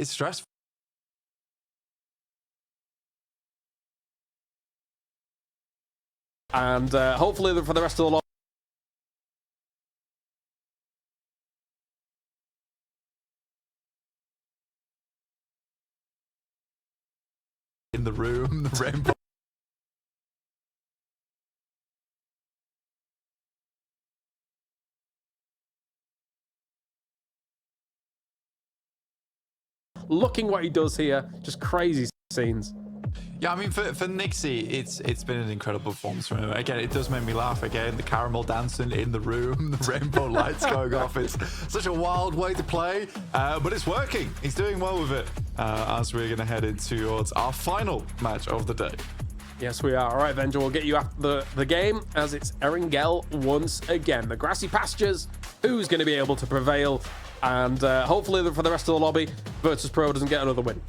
it's stressful. And hopefully for the rest of the lot. In the room, the rainbow. Looking what he does here, just crazy scenes. Yeah, I mean, for Nixie, it's been an incredible performance from him. Again, it does make me laugh. Again, the caramel dancing in the room, the rainbow lights going off. It's such a wild way to play, but it's working. He's doing well with it as we're going to head into towards our final match of the day. Yes, we are. All right, Venger, we'll get you after the game as it's Erangel once again. The grassy pastures, who's going to be able to prevail? And hopefully for the rest of the lobby, Virtus.pro doesn't get another win.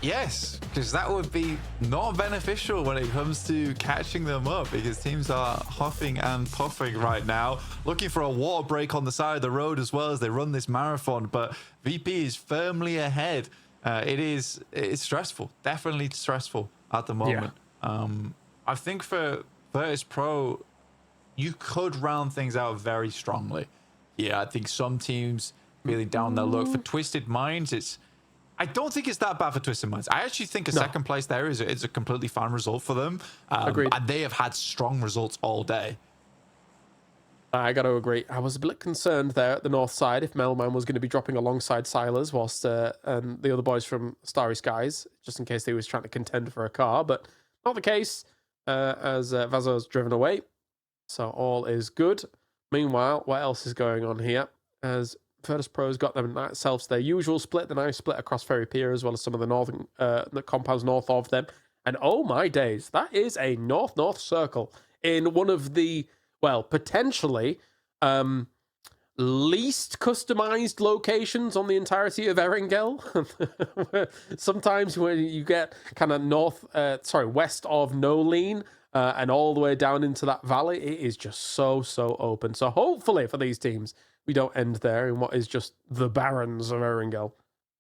Yes, because that would be not beneficial when it comes to catching them up, because teams are huffing and puffing right now, looking for a water break on the side of the road as well as they run this marathon. But VP is firmly ahead. It's stressful, definitely stressful at the moment. Yeah. I think for Virtus.pro, you could round things out very strongly. Yeah, I think some teams really down their luck. For Twisted Minds, I don't think it's that bad for Twisted Minds. I actually think a second place there is a completely fine result for them. Agreed. And they have had strong results all day. I got to agree. I was a bit concerned there at the north side if Melman was going to be dropping alongside Silas whilst and the other boys from Starry Skies, just in case they was trying to contend for a car. But not the case as Vazo's driven away. So all is good. Meanwhile, what else is going on here? As Virtus.pro's got themselves their usual split, the nice split across Ferry Pier, as well as some of the northern the compounds north of them. And oh my days, that is a north-north circle in one of the, well, potentially least customized locations on the entirety of Erangel. Sometimes when you get kind of west of Nolene and all the way down into that valley, it is just so open. So hopefully for these teams, we don't end there in what is just the barrens of Erangel.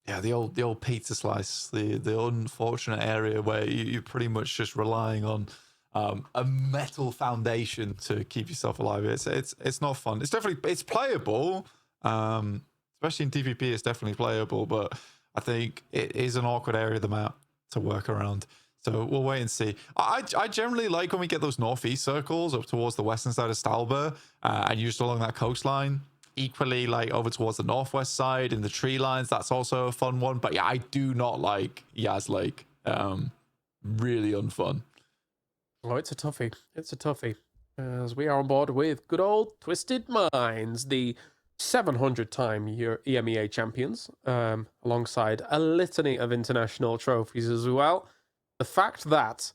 Yeah, the old pizza slice, the unfortunate area where you're pretty much just relying on a metal foundation to keep yourself alive. It's not fun. It's playable, especially in TVP. It's definitely playable, but I think it is an awkward area of the map to work around. So we'll wait and see. I generally like when we get those northeast circles up towards the western side of Stalber and just along that coastline. Equally, like over towards the northwest side in the tree lines, that's also a fun one. But yeah, I do not like Yaz Lake. Really unfun. Oh, it's a toughie. It's a toughie. As we are on board with good old Twisted Minds, the 700-time EMEA champions, alongside a litany of international trophies as well. The fact that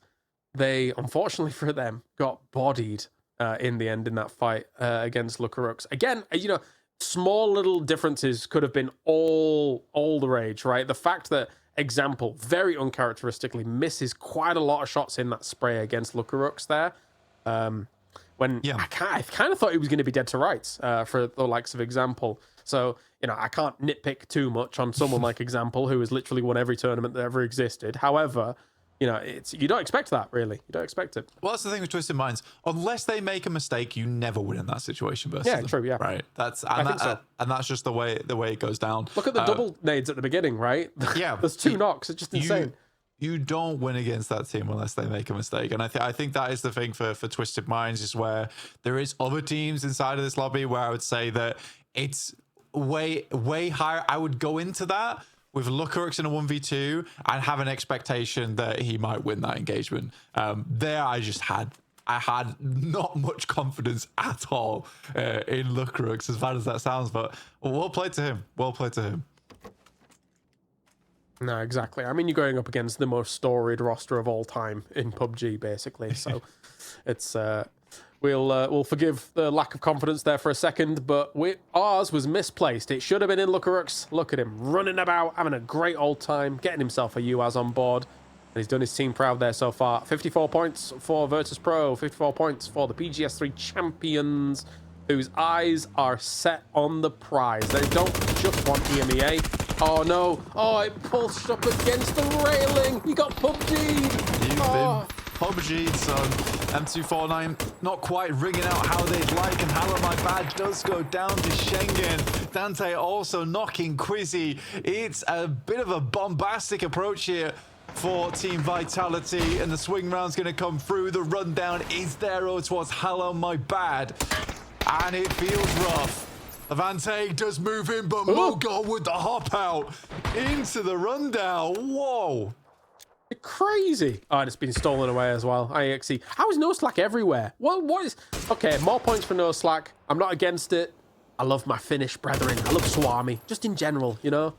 they, unfortunately for them, got bodied in the end in that fight against Lucarux. Again, small little differences could have been all the rage, right? The fact that Example very uncharacteristically misses quite a lot of shots in that spray against Lucarux there. I kind of thought he was going to be dead to rights for the likes of Example. So, I can't nitpick too much on someone like Example, who has literally won every tournament that ever existed. However, you don't expect that, really. You don't expect it. Well, that's the thing with Twisted Minds. Unless they make a mistake, you never win in that situation versus them. True, yeah. Right. And that's just the way it goes down. Look at the double nades at the beginning, right? Yeah. There's two knocks. It's just insane. You don't win against that team unless they make a mistake. And I think that is the thing for Twisted Minds, is where there is other teams inside of this lobby where I would say that it's way higher. I would go into that with Lucarux in a 1v2 and have an expectation that he might win that engagement. There, I had not much confidence at all in Lucarux, as bad as that sounds, but well played to him. Well played to him. No, exactly. I mean, you're going up against the most storied roster of all time in PUBG, basically. So it's we'll forgive the lack of confidence there for a second, but ours was misplaced. It should have been in Lucarux. Look at him running about, having a great old time, getting himself a UAZ on board. And he's done his team proud there so far. 54 points for Virtus.pro, 54 points for the PGS3 champions, whose eyes are set on the prize. They don't just want EMEA. Oh no! Oh, it pulsed up against the railing. You got PUBG. You've been PUBG'd, son. M249 not quite ringing out how they'd like, and Hello My Bad does go down to Schengen. Dante also knocking Quizzy. It's a bit of a bombastic approach here for Team Vitality, and the swing round's going to come through. The rundown is there towards Hello My Bad, and it feels rough. Avante does move in, but Mogul with the hop out into the rundown. Whoa. Crazy. Oh, and it's been stolen away as well. IXE. How is no slack everywhere? What is... Okay, more points for no slack. I'm not against it. I love my Finnish brethren. I love Swami. Just in general, you know?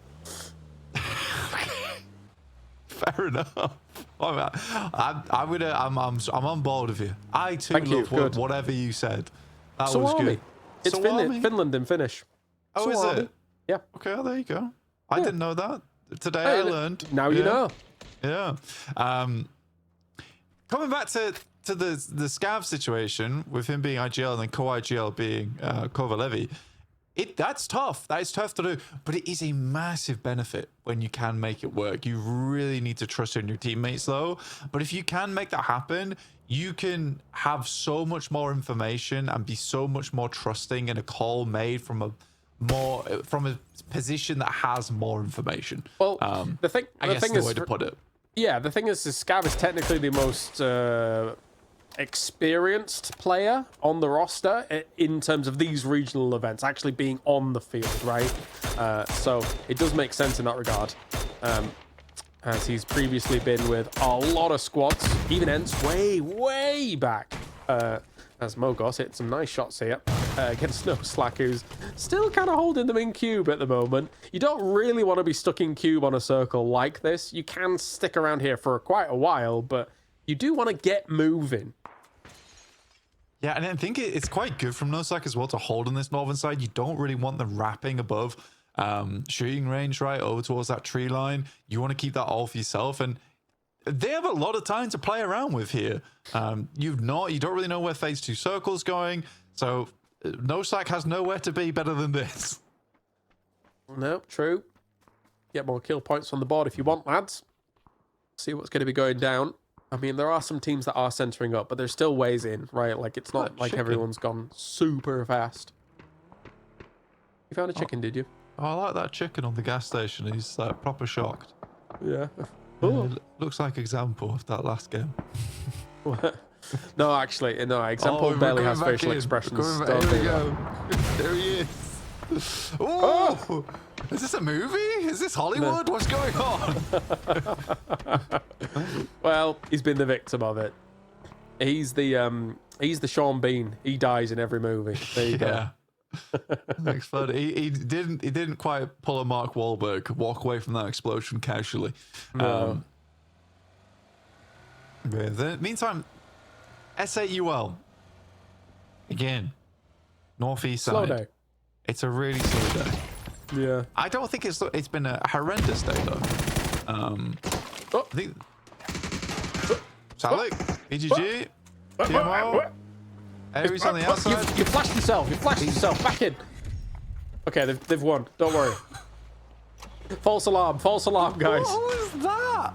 Fair enough. I'm on board with you. I too love whatever you said. That was good. It's Finland in Finnish. Oh, Swami. is it? Yeah. Okay, well, there you go. I didn't know that. Today I learned. Now you know. Yeah. Coming back to the Scav situation with him being IGL and then co-IGL being Kovalevi, that's tough. That is tough to do, but it is a massive benefit when you can make it work. You really need to trust in your teammates though. But if you can make that happen, you can have so much more information and be so much more trusting in a call made from a position that has more information. Well, the thing is, way to put it. Yeah, the thing is Scav is technically the most experienced player on the roster in terms of these regional events, actually being on the field, right? So it does make sense in that regard. As he's previously been with a lot of squads, even ends way back. As Mogos hit some nice shots here against No Slack, who's still kind of holding them in cube at the moment. You don't really want to be stuck in cube on a circle like this. You can stick around here for quite a while, but you do want to get moving. Yeah, and I think it's quite good from No Slack as well to hold on this northern side. You don't really want them wrapping above shooting range, right, over towards that tree line. You want to keep that all for yourself, and they have a lot of time to play around with here. You don't really know where phase 2 circle's going, so No Slack has nowhere to be better than this. No, true. Get more kill points on the board if you want, lads. See what's going to be going down. I mean, there are some teams that are centering up, but there's still ways in, right? Like, it's not like everyone's gone super fast. You found a chicken, did you? Oh, I like that chicken on the gas station. He's proper shocked. Yeah. Looks like example of that last game. No, actually, no. Example barely has facial expressions. Here we go. There he is. Oh! Is this a movie? Is this Hollywood? No. What's going on? Well, he's been the victim of it. He's the Sean Bean. He dies in every movie. There you go. Exploded. He didn't quite pull a Mark Wahlberg, walk away from that explosion casually. No. Meantime, SAUL again, northeast slow side. Day. It's a really slow day. Yeah. I don't think it's been a horrendous day though. I think Salik, EGG, TMO. Aries on the outside. You flashed yourself. You flashed yourself. Back in. Okay, they've won. Don't worry. False alarm, guys. What was that?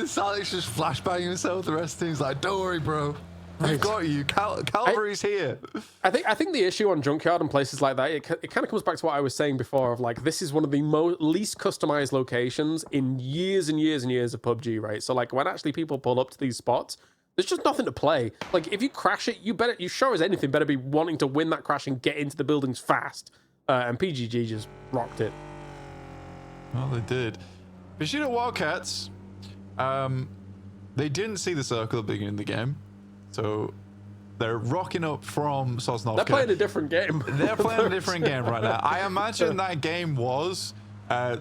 Salik's just flashbanging himself. The rest of the team's like, don't worry, bro. I've got you. Calvary's here. I think the issue on Junkyard and places like that, it kind of comes back to what I was saying before of like, this is one of the least customized locations in years and years and years of PUBG, right? So like when actually people pull up to these spots, there's just nothing to play. Like if you crash it, you sure as anything better be wanting to win that crash and get into the buildings fast. And PGG just rocked it. Well, they did. Bushido Wildcats, they didn't see the circle at the beginning of the game. So they're rocking up from Sosnovka. They're playing a different game. They're playing a different game right now. I imagine that game was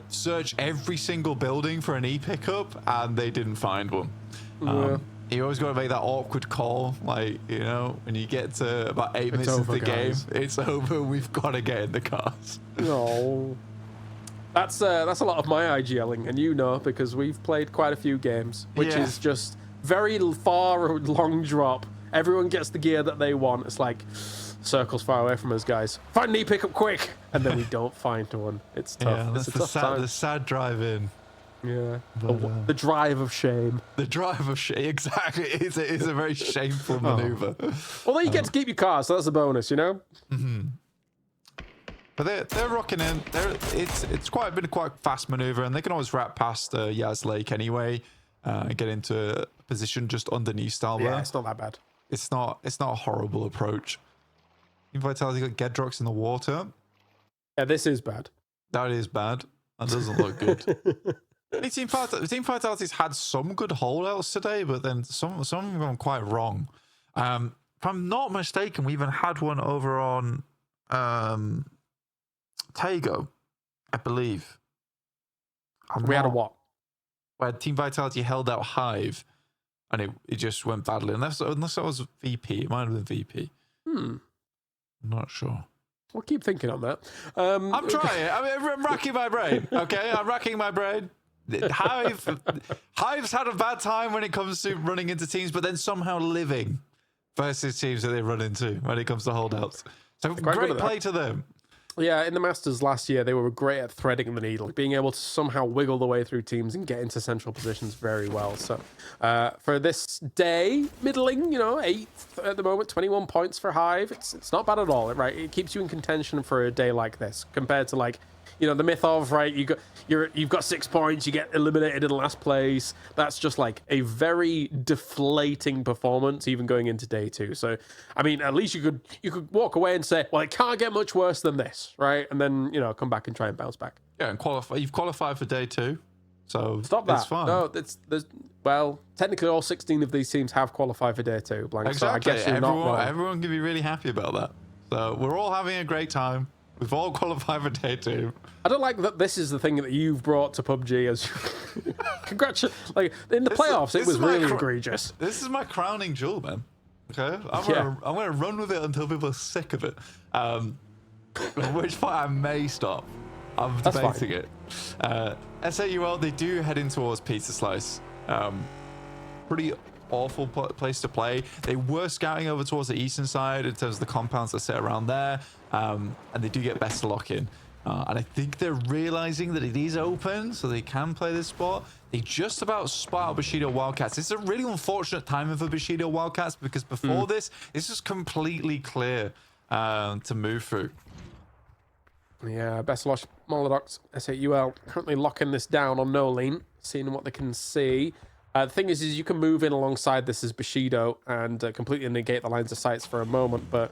search every single building for an E-pickup, and they didn't find one. Yeah. You always got to make that awkward call, like, you know, when you get to about 8 minutes into the game, it's over, we've got to get in the cars. No. That's a lot of my IGLing, and you know, because we've played quite a few games, which is just very far long drop, Everyone gets the gear that they want. It's like, circle's far away from us, guys. Find knee pickup quick, and then we don't find one. It's tough. Yeah, it's that's a tough time. the sad drive in. Yeah, But, the drive of shame. The drive of shame, exactly. It's a very shameful maneuver. Although you get to keep your car, so that's a bonus, you know. But they're rocking in. It's been a quite fast maneuver, and they can always wrap past Yaz Lake anyway, and get into a position just underneath Stalwell. Yeah, it's not that bad. It's not a horrible approach. Team Vitality got Gedrox in the water. Yeah, this is bad. That is bad. That doesn't look good. Team Vitality's had some good holdouts today, but then some of them gone quite wrong. If I'm not mistaken, we even had one over on Tago, I believe. We had a what? Where Team Vitality held out Hive, and it just went badly. Unless that was VP. It might have been VP. I'm not sure. We'll keep thinking on that. I'm trying. I'm racking my brain. Okay, I'm racking my brain. Hive's had a bad time when it comes to running into teams, but then somehow living versus teams that they run into when it comes to holdouts. So great play to them. Yeah, in the Masters last year, they were great at threading the needle, being able to somehow wiggle the way through teams and get into central positions very well. So for this day, middling, 8th at the moment, 21 points for Hive. It's not bad at all, right? It keeps you in contention for a day like this compared to the myth of, right, you've got 6 points, you get eliminated in last place. That's just like a very deflating performance, even going into day 2. So, I mean, at least you could walk away and say, well, it can't get much worse than this, right? And then, come back and try and bounce back. Yeah, and you've qualified for day 2. So stop that. It's fine. No, well, technically all 16 of these teams have qualified for day 2, Blank. Exactly. So I guess you're not wrong. Everyone can be really happy about that. So we're all having a great time. We've all qualified for day 2. I don't like that this is the thing that you've brought to PUBG as congratulations. Like in the playoffs, it was really egregious. This is my crowning jewel, man. Okay, I'm gonna run with it until people are sick of it. At which point I may stop. I'm debating it. SAUL, they do head in towards Pizza Slice. Pretty awful place to play. They were scouting over towards the eastern side in terms of the compounds that sit around there, and they do get best to lock in. And I think they're realizing that it is open, so they can play this spot. They just about spot out Bushido Wildcats. It's a really unfortunate timing for Bushido Wildcats because before this, it's just completely clear to move through. Yeah, best loss Molodox, SAUL currently locking this down on no lean, seeing what they can see. The thing is you can move in alongside this as Bushido and completely negate the lines of sights for a moment, but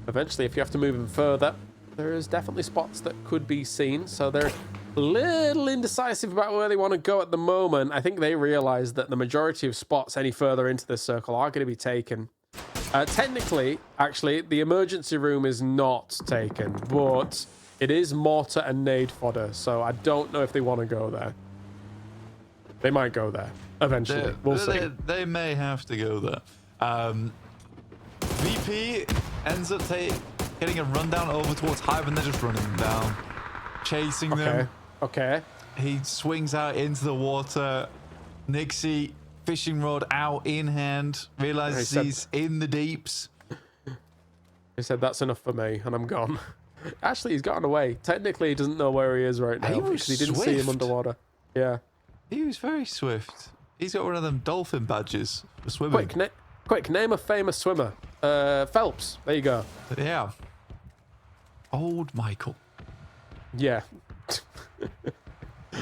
eventually if you have to move in further, there is definitely spots that could be seen. So they're a little indecisive about where they want to go at the moment. I think they realize that the majority of spots any further into this circle are going to be taken. Technically, actually, the emergency room is not taken, but it is mortar and nade fodder, so I don't know if they want to go there. They might go there eventually. We'll see. They may have to go there. VP ends up getting a rundown over towards Hive, and they're just running them down, chasing them. Okay. He swings out into the water. Nixie, fishing rod out in hand, realizes he's in the deeps. He said, that's enough for me, and I'm gone. Actually, he's gotten away. Technically, he doesn't know where he is right now because he didn't see him underwater. Yeah. He was very swift. He's got one of them dolphin badges for swimming. Quick, name a famous swimmer. Phelps. There you go. Yeah. Old Michael. Yeah.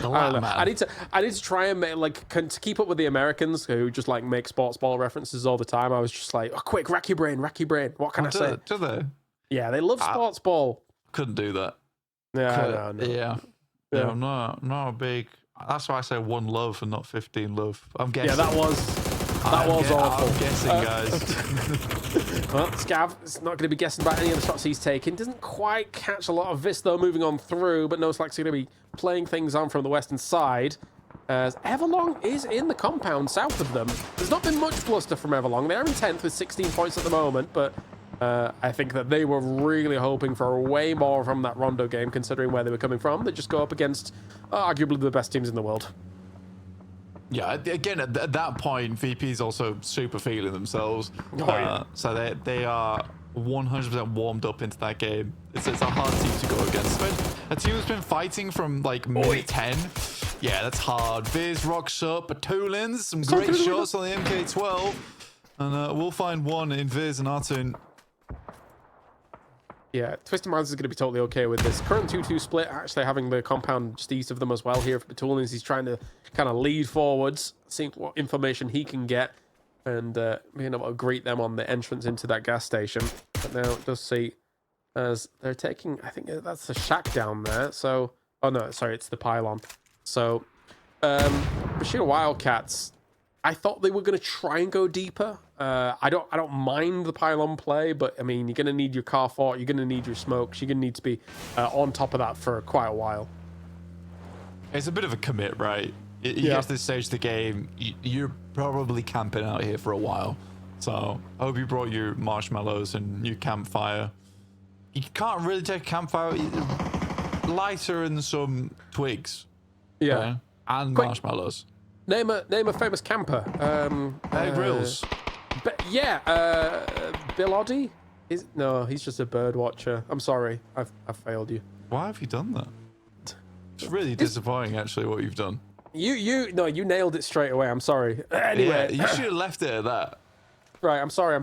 I need to try and make, to keep up with the Americans who just make sports ball references all the time. I was just like, oh, quick, rack your brain. What can I say? Do they? Yeah, they love sports ball. Couldn't do that. No. Yeah. I'm not a big. That's why I say one love and not 15 love. I'm guessing. Yeah, that was awful. I'm guessing, guys. Well, Scav is not going to be guessing about any of the shots he's taking. Doesn't quite catch a lot of this, though, moving on through, but knows Slack's going to be playing things on from the western side. As Everlong is in the compound south of them. There's not been much bluster from Everlong. They're in 10th with 16 points at the moment, but I think that they were really hoping for way more from that Rondo game, considering where they were coming from. They just go up against arguably the best teams in the world. Yeah, again, at that point, VP is also super feeling themselves. Oh, yeah. So they are 100% warmed up into that game. It's a hard team to go against. But a team that's been fighting from like minute 10. Yeah, that's hard. Viz rocks up, Batulins, some great shots on the MK12. And we'll find one in Viz and Artun. Yeah, Twisted Minds is going to be totally okay with this. Current 2-2 split, actually having the compound just east of them as well here for Batulins. He's trying to kind of lead forwards, seeing what information he can get, and being able to greet them on the entrance into that gas station. But now it does see as they're taking, I think that's the shack down there. So, oh no, sorry, it's the pylon. So, Bushido Wildcats, I thought they were going to try and go deeper. I don't mind the pylon play, but I mean, you're going to need your car fort, you're going to need your smokes, you're going to need to be on top of that for quite a while. It's a bit of a commit, right? You get to this stage of the game, you're probably camping out here for a while. So I hope you brought your marshmallows and your campfire. You can't really take a campfire, lighter and some twigs. Yeah. Okay? And marshmallows. Name a famous camper. Bear Grylls. But yeah, Bill Oddie? He's just a bird watcher. I'm sorry, I've failed you. Why have you done that? It's really disappointing, actually, what you've done. You nailed it straight away. I'm sorry. Anyway, Yeah, you should have left it at that. Right, I'm sorry.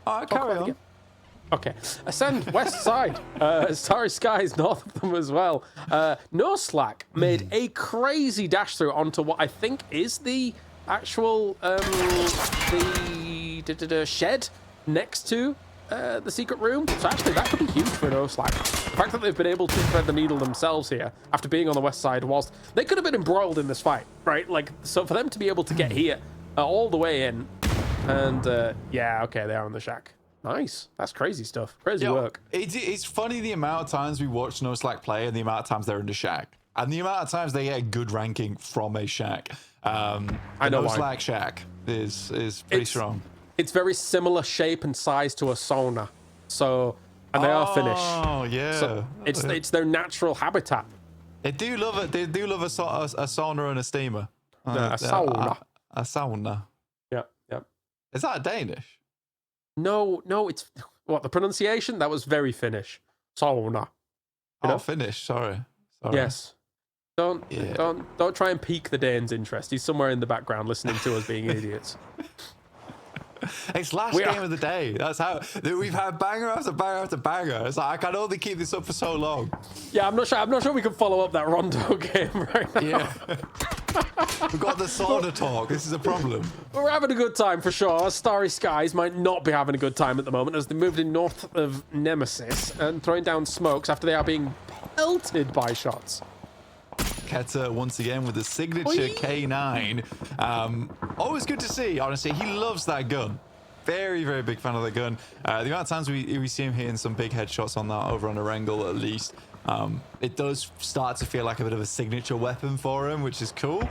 All right, carry on. Okay, ascend west side. Starry skies north of them as well. No Slack made a crazy dash through onto what I think is the actual the shed next to the secret room. So actually, that could be huge for No Slack. The fact that they've been able to thread the needle themselves here after being on the west side, whilst they could have been embroiled in this fight, right? Like, so for them to be able to get here all the way in, and yeah, okay, they are on the shack. Nice. That's crazy stuff. Crazy work. It's funny the amount of times we watch No Slack play and the amount of times they're in the shack. And the amount of times they get a good ranking from a shack. I know No Slack shack is pretty strong. It's very similar shape and size to a sauna. So, and they are Finnish. Oh, yeah. So it's their natural habitat. They do love it. They do love a sauna and a steamer. A sauna. A sauna. Yep. Is that a Danish? No, it's what the pronunciation that was very Finnish. Sauna. Finnish. Sorry. Yes. Don't try and pique the Danes' interest. He's somewhere in the background listening to us being idiots. It's last game of the day. That's how we've had banger after banger after banger. It's like I can only keep this up for so long. Yeah, I'm not sure we can follow up that Rondo game right now. Yeah. We've got the sauna talk. This is a problem. We're having a good time for sure. Starry Skies might not be having a good time at the moment as they moved in north of Nemesis and throwing down smokes after they are being pelted by shots. Keta once again with the signature K9. Always good to see, honestly. He loves that gun. Very, very big fan of the gun. The amount of times we see him hitting some big headshots on that over on Erangel at least. It does start to feel like a bit of a signature weapon for him, which is cool.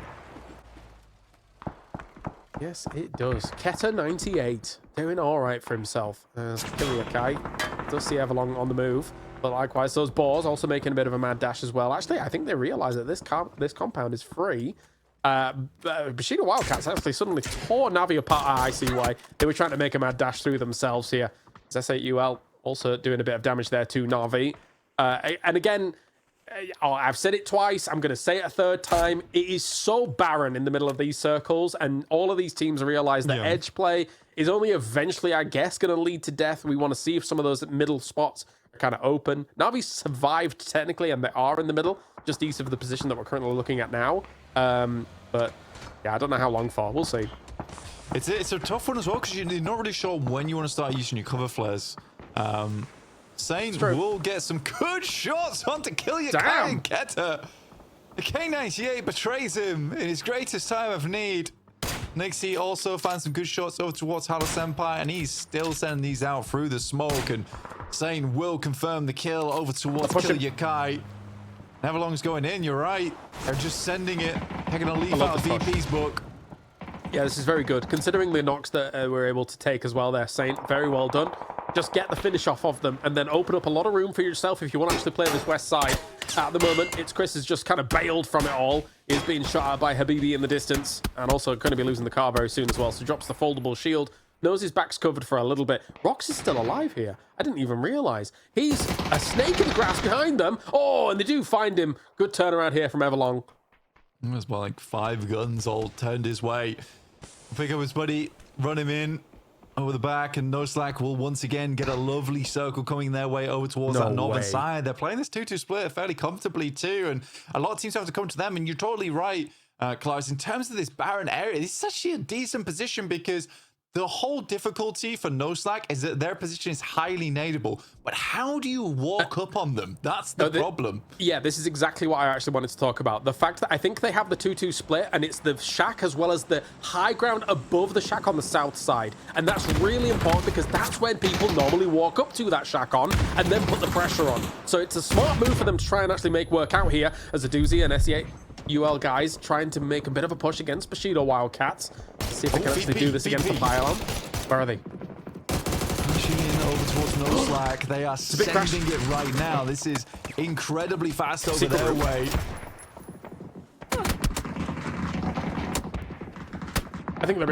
Yes, it does. Keta 98 doing all right for himself. Kiryakai does see Everlong on the move. But likewise, those boars also making a bit of a mad dash as well. Actually, I think they realize that this compound is free. Bushido Wildcats actually suddenly tore Navi apart. I see why. They were trying to make a mad dash through themselves here. S8UL also doing a bit of damage there to Navi. And again, I've said it twice. I'm going to say it a third time. It is so barren in the middle of these circles. And all of these teams realize that edge play is only eventually, I guess, going to lead to death. We want to see if some of those middle spots are kind of open. Navi survived technically, and they are in the middle, just east of the position that we're currently looking at now. But yeah, I don't know how long for. We'll see. It's a tough one as well because you're not really sure when you want to start using your cover flares. Saint will get some good shots on to kill your Damn. Keta. The K98 betrays him in his greatest time of need. Nixie also finds some good shots over towards Hala Senpai, and he's still sending these out through the smoke. And Saint will confirm the kill over towards Kill Yakai. Neverlong's going in, you're right. They're just sending it. Taking a leaf out of VP's book. Yeah, this is very good. Considering the knocks that we're able to take as well there, Saint, very well done. Just get the finish off of them and then open up a lot of room for yourself if you want to actually play this west side. at the moment. It's Chris has just kind of bailed from it all. He's being shot at by Habibi in the distance, and also going to be losing the car very soon as well. So drops the foldable shield. Knows his back's covered for a little bit. Rox is still alive here. I didn't even realize. He's a snake in the grass behind them. Oh, and they do find him. Good turnaround here from Everlong. There's more like 5 guns all turned his way. Pick up his buddy, run him in over the back, and No Slack will once again get a lovely circle coming their way over towards that northern side. They're playing this 2-2 split fairly comfortably too, and a lot of teams have to come to them, and you're totally right, Klaus. In terms of this barren area, this is actually a decent position because the whole difficulty for No Slack is that their position is highly nadeable. But how do you walk up on them? That's the problem. Yeah, this is exactly what I actually wanted to talk about. The fact that I think they have the 2-2 split, and it's the shack as well as the high ground above the shack on the south side. And that's really important because that's when people normally walk up to that shack on and then put the pressure on. So it's a smart move for them to try and actually make work out here as a Doozy and SE8 UL guys trying to make a bit of a push against Bushido Wildcats. See if they can actually do this against the pylon. Where are they? Pushing in over towards No Slack. They are sending it right now. This is incredibly fast over their way. I think they're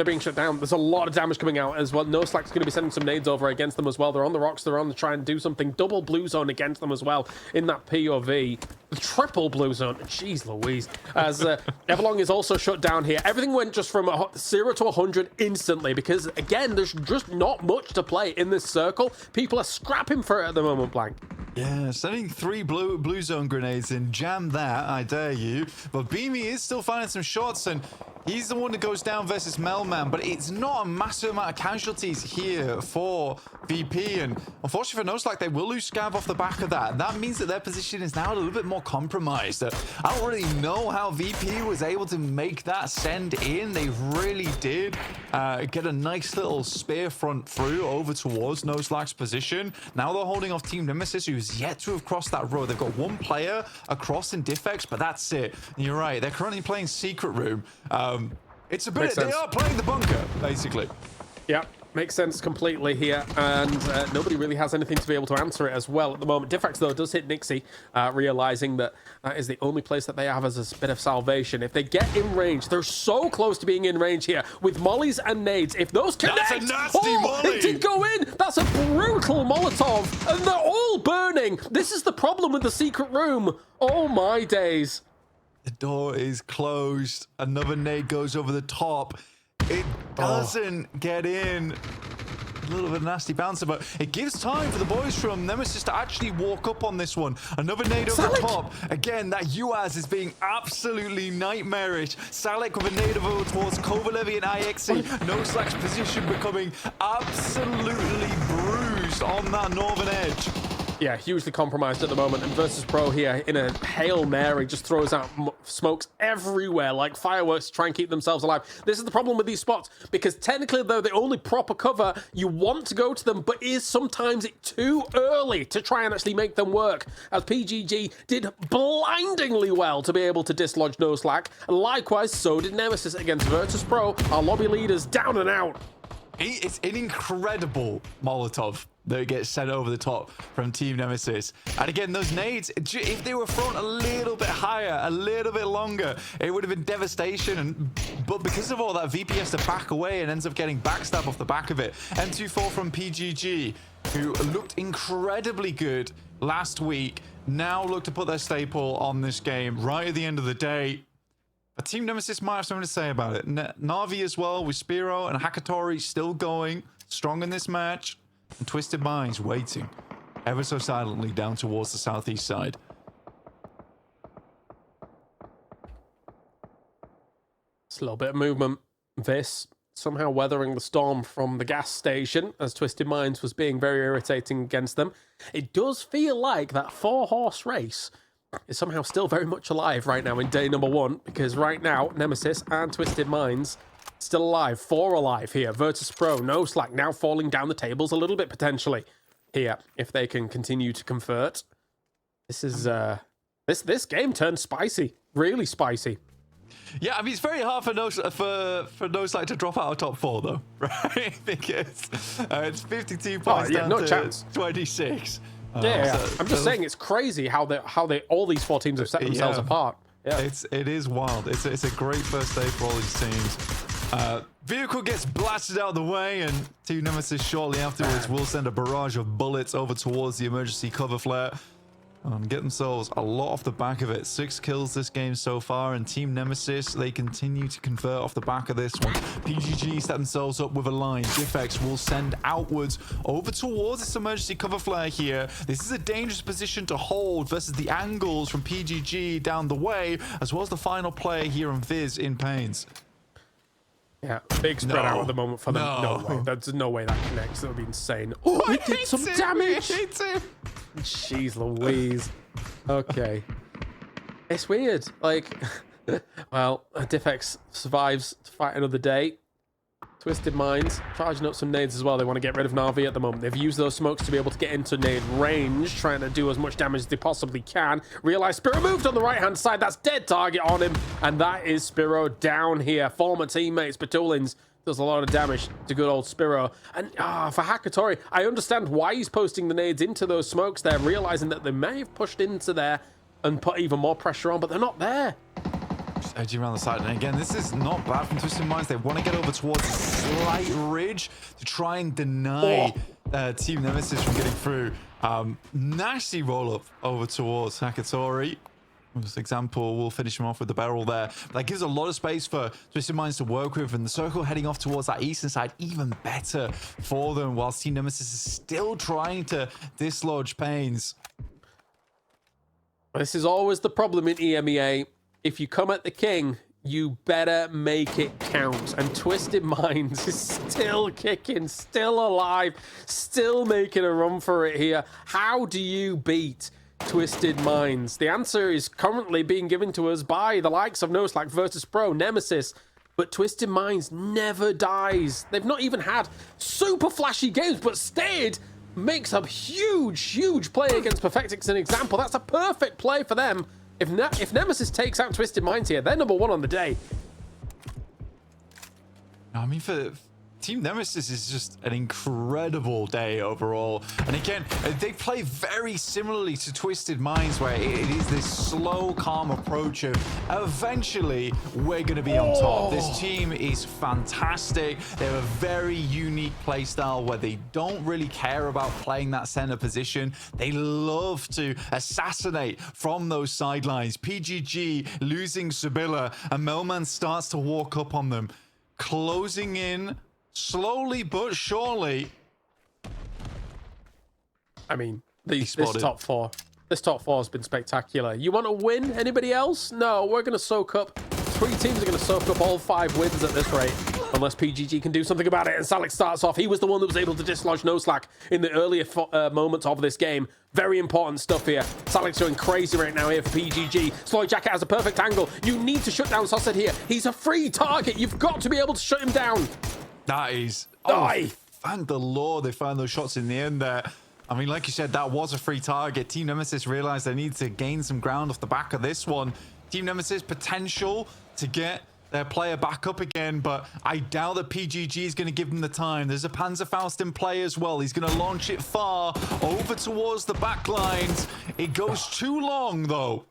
being shut down. There's a lot of damage coming out as well. No Slack's going to be sending some nades over against them as well. They're on the rocks. They're on to try and do something. Double blue zone against them as well in that POV. The triple blue zone. Jeez Louise. As Everlong is also shut down here. Everything went just from 0 to 100 instantly because, again, there's just not much to play in this circle. People are scrapping for it at the moment, Blank. Yeah, sending 3 blue zone grenades in. Jam that, I dare you. But Beamy is still finding some shots, and he's the one that goes down versus Melman, but it's not a massive amount of casualties here for VP, and unfortunately for No Slack, they will lose Scav off the back of that. That means that their position is now a little bit more compromised. I don't really know how VP was able to make that send in. They really did get a nice little spear front through over towards No Slack's position. Now they're holding off Team Nemesis, who's yet to have crossed that road. They've got 1 player across in Diffex, but that's it. And you're right, they're currently playing Secret Room. It's a bit, they are playing the bunker, basically. Yeah, makes sense completely here, and nobody really has anything to be able to answer it as well at the moment. Diffex, though, does hit Nixie, realizing that that is the only place that they have as a bit of salvation. If they get in range, they're so close to being in range here with mollies and nades. If those connect, that's a nasty molly. It did go in. That's a brutal Molotov, and they're all burning. This is the problem with the Secret Room. Oh, my days. The door is closed. Another nade goes over the top. It doesn't get in. A little bit of nasty bouncer, but it gives time for the boys from Nemesis to actually walk up on this one. Another nade over the top. Again, that UAZ is being absolutely nightmarish. Salek with a nade over towards Kovalevi and IXE. No Slack's position becoming absolutely bruised on that northern edge. Yeah, hugely compromised at the moment, and Versus Pro here in a Hail Mary just throws out smokes everywhere like fireworks to try and keep themselves alive. This is the problem with these spots, because technically they're the only proper cover. You want to go to them, but is sometimes it too early to try and actually make them work, as PGG did blindingly well to be able to dislodge No Slack, and likewise so did Nemesis against Virtus Pro, our lobby leaders down and out. It's an incredible Molotov that gets sent over the top from Team Nemesis. And again, those nades, if they were thrown a little bit higher, a little bit longer, it would have been devastation. But because of all that, VP has to back away and ends up getting backstabbed off the back of it. M24 from PGG, who looked incredibly good last week, now look to put their staple on this game right at the end of the day. But Team Nemesis might have something to say about it. Navi as well, with Spiro and Hakatori still going strong in this match. And Twisted Minds waiting ever so silently down towards the southeast side. It's a little bit of movement. This somehow weathering the storm from the gas station as Twisted Minds was being very irritating against them. It does feel like that 4-horse race is somehow still very much alive right now in day number 1, because right now Nemesis and Twisted Minds still alive. 4 alive here. Virtus Pro, No Slack now falling down the tables a little bit potentially here if they can continue to convert. This is this game turned spicy, really spicy. Yeah, I mean, it's very hard for No Slack to drop out of top 4 though, right? Because it's 52 points down to 26. Yeah, So I'm just saying it's crazy how they all these 4 teams have set themselves apart. Yeah, it is wild. It's a great first day for all these teams. Vehicle gets blasted out of the way, and Team Nemesis shortly afterwards will send a barrage of bullets over towards the emergency cover flare and get themselves a lot off the back of it. 6 kills this game so far, and Team Nemesis, they continue to convert off the back of this one. PGG set themselves up with a line. Diffex will send outwards over towards this emergency cover flare here. This is a dangerous position to hold versus the angles from PGG down the way, as well as the final player here on Viz in Pains. yeah, big spread out at the moment for them. No way, there's no way that connects. That would be insane. Oh, it did some damage. Jeez Louise. Okay. It's weird. Like, well, Diffex survives to fight another day. Twisted Minds charging up some nades as well. They want to get rid of Na'Vi at the moment. They've used those smokes to be able to get into nade range, trying to do as much damage as they possibly can. Realize Spiro moved on the right-hand side. That's dead target on him. And that is Spiro down here. Former teammates, Batulins, does a lot of damage to good old Spiro. And for Hakatori, I understand why he's posting the nades into those smokes there, realizing that they may have pushed into there and put even more pressure on, but they're not there. Just edging around the side. And again, this is not bad from Twisted Minds. They want to get over towards a slight ridge to try and deny Team Nemesis from getting through. Nasty roll-up over towards Hakatori. This example, we'll finish him off with the barrel there. That gives a lot of space for Twisted Minds to work with, and the circle heading off towards that eastern side, even better for them, whilst Team Nemesis is still trying to dislodge Pains. This is always the problem in EMEA. If you come at the king, you better make it count. And Twisted Minds is still kicking, still alive, still making a run for it here. How do you beat Twisted Minds? The answer is currently being given to us by the likes of Noslack, Virtus Pro, Nemesis, but Twisted Minds never dies. They've not even had super flashy games, but Stayed makes a huge play against Perfectix. An example. That's a perfect play for them. If Nemesis takes out Twisted Minds here, they're number 1 on the day. I mean, for Team Nemesis is just an incredible day overall. And again, they play very similarly to Twisted Minds, where it is this slow, calm approach of eventually we're going to be on top. This team is fantastic. They have a very unique play style where they don't really care about playing that center position. They love to assassinate from those sidelines. PGG losing Sibylla, and Melman starts to walk up on them, closing in slowly but surely. I mean, this top four has been spectacular. You want to win? Anybody else? No, we're going to soak up. 3 teams are going to soak up all 5 wins at this rate, unless PGG can do something about it. And Salix starts off. He was the one that was able to dislodge Noslack in the earlier moments of this game. Very important stuff here. Salix going crazy right now here for PGG. Sloy Jacket has a perfect angle. You need to shut down Saucet here. He's a free target. You've got to be able to shut him down. That is... thank the Lord they found those shots in the end there. I mean, like you said, that was a free target. Team Nemesis realized they need to gain some ground off the back of this one. Team Nemesis potential to get their player back up again, but I doubt that PGG is going to give them the time. There's a Panzerfaust in play as well. He's going to launch it far over towards the back lines. It goes too long, though.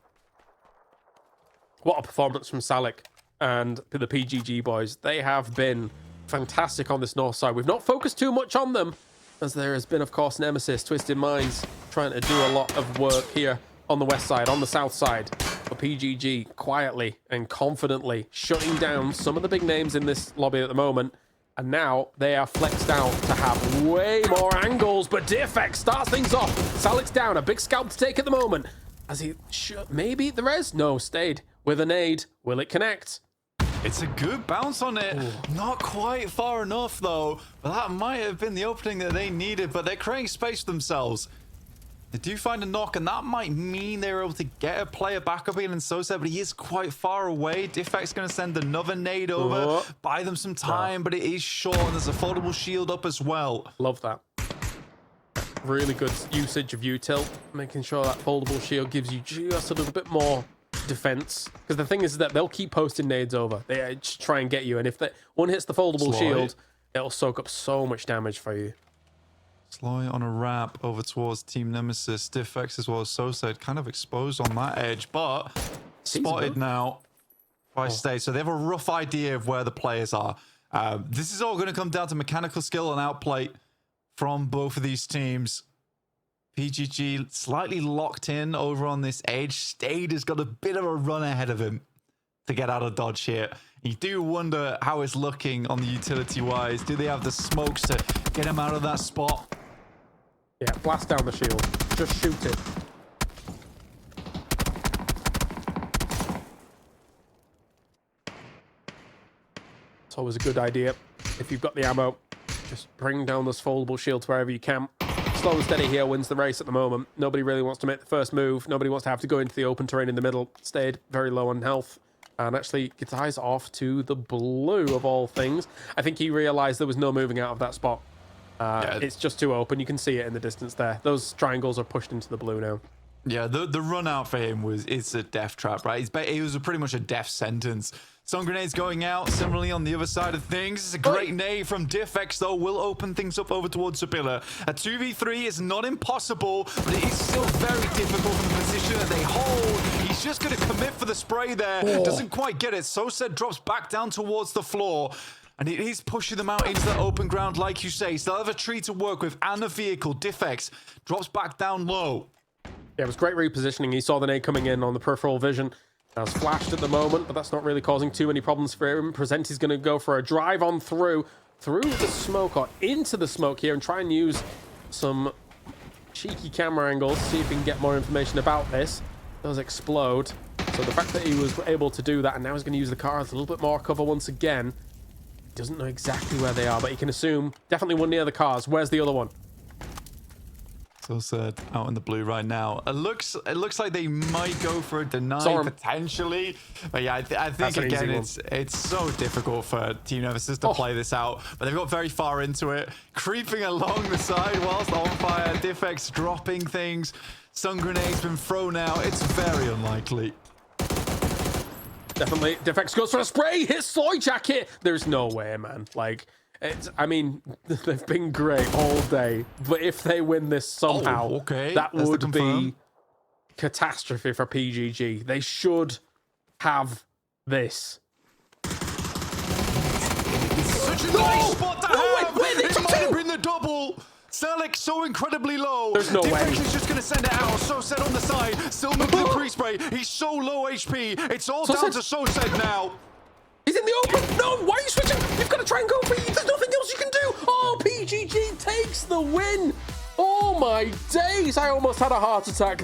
What a performance from Salic and the PGG boys. They have been fantastic on this north side. We've not focused too much on them, as there has been, of course, Nemesis, Twisted Minds, trying to do a lot of work here on the west side, on the south side. But PGG quietly and confidently shutting down some of the big names in this lobby at the moment. And now they are flexed out to have way more angles. But DFX starts things off. Salik's down, a big scalp to take at the moment. As he maybe the res? No, Stayed with a nade. Will it connect? It's a good bounce on it. Ooh. Not quite far enough, though. But that might have been the opening that they needed, but they're creating space for themselves. They do find a knock, and that might mean they're able to get a player back up in Sosa, but he is quite far away. Diffect's going to send another nade over, buy them some time, but it is short, and there's a foldable shield up as well. Love that. Really good usage of util, making sure that foldable shield gives you just a little bit more defense, because the thing is that they'll keep posting nades over. They just try and get you, and if that one hits the foldable shield, it'll soak up so much damage for you. Sloy on a wrap over towards Team Nemesis. Diffex as well as Sosa kind of exposed on that edge, but spotted now by State. So they have a rough idea of where the players are. This is all going to come down to mechanical skill and outplay from both of these teams. PGG slightly locked in over on this edge. Stade has got a bit of a run ahead of him to get out of dodge here. You do wonder how it's looking on the utility-wise. Do they have the smokes to get him out of that spot? Yeah, blast down the shield. Just shoot it. It's always a good idea. If you've got the ammo, just bring down those foldable shields wherever you can. Slow and steady here wins the race at the moment. Nobody really wants to make the first move. Nobody wants to have to go into the open terrain in the middle. Stayed very low on health. And actually gets eyes off to the blue of all things. I think he realized there was no moving out of that spot. It's just too open. You can see it in the distance there. Those triangles are pushed into the blue now. Yeah, the run out for him it's a death trap, right? It was pretty much a death sentence. Stun grenades going out. Similarly, on the other side of things, it's a great nade from Diffex, though, will open things up over towards Sabilla. A 2v3 is not impossible, but it is still very difficult from the position that they hold. He's just going to commit for the spray there. Doesn't quite get it. Sosa drops back down towards the floor. And it is pushing them out into the open ground, like you say. Still have a tree to work with and a vehicle. Diffex drops back down low. Yeah, it was great repositioning. He saw the nade coming in on the peripheral vision. Has flashed at the moment, but that's not really causing too many problems for him. Presenti's going to go for a drive on through the smoke or into the smoke here and try and use some cheeky camera angles, see if we can get more information about this. Does explode. So the fact that he was able to do that and now he's going to use the car as a little bit more cover once again. Doesn't know exactly where they are, but he can assume definitely one near the cars. Where's the other one? Sosa out in the blue right now. It looks like they might go for a deny potentially, but yeah, I think again it's so difficult for Team Nemesis to play this out. But they've got very far into it, creeping along the side whilst on fire. Diffex dropping things. Stun grenades been thrown out. It's very unlikely. Definitely, Diffex goes for a spray. Hits Sloy jacket. There's no way, man. Like. I mean, they've been great all day, but if they win this somehow, that would be catastrophe for PGG. They should have this. It's such a nice spot to have. It might have been the double. Selleck so incredibly low. There's no way. He's just going to send it out. Sosa on the side, still making the pre-spray. He's so low HP. It's all down to Sosa now. He's in the open. No, why are you switching? You've got to try and go for it. There's nothing else you can do. Oh, PGG takes the win. Oh, my days. I almost had a heart attack.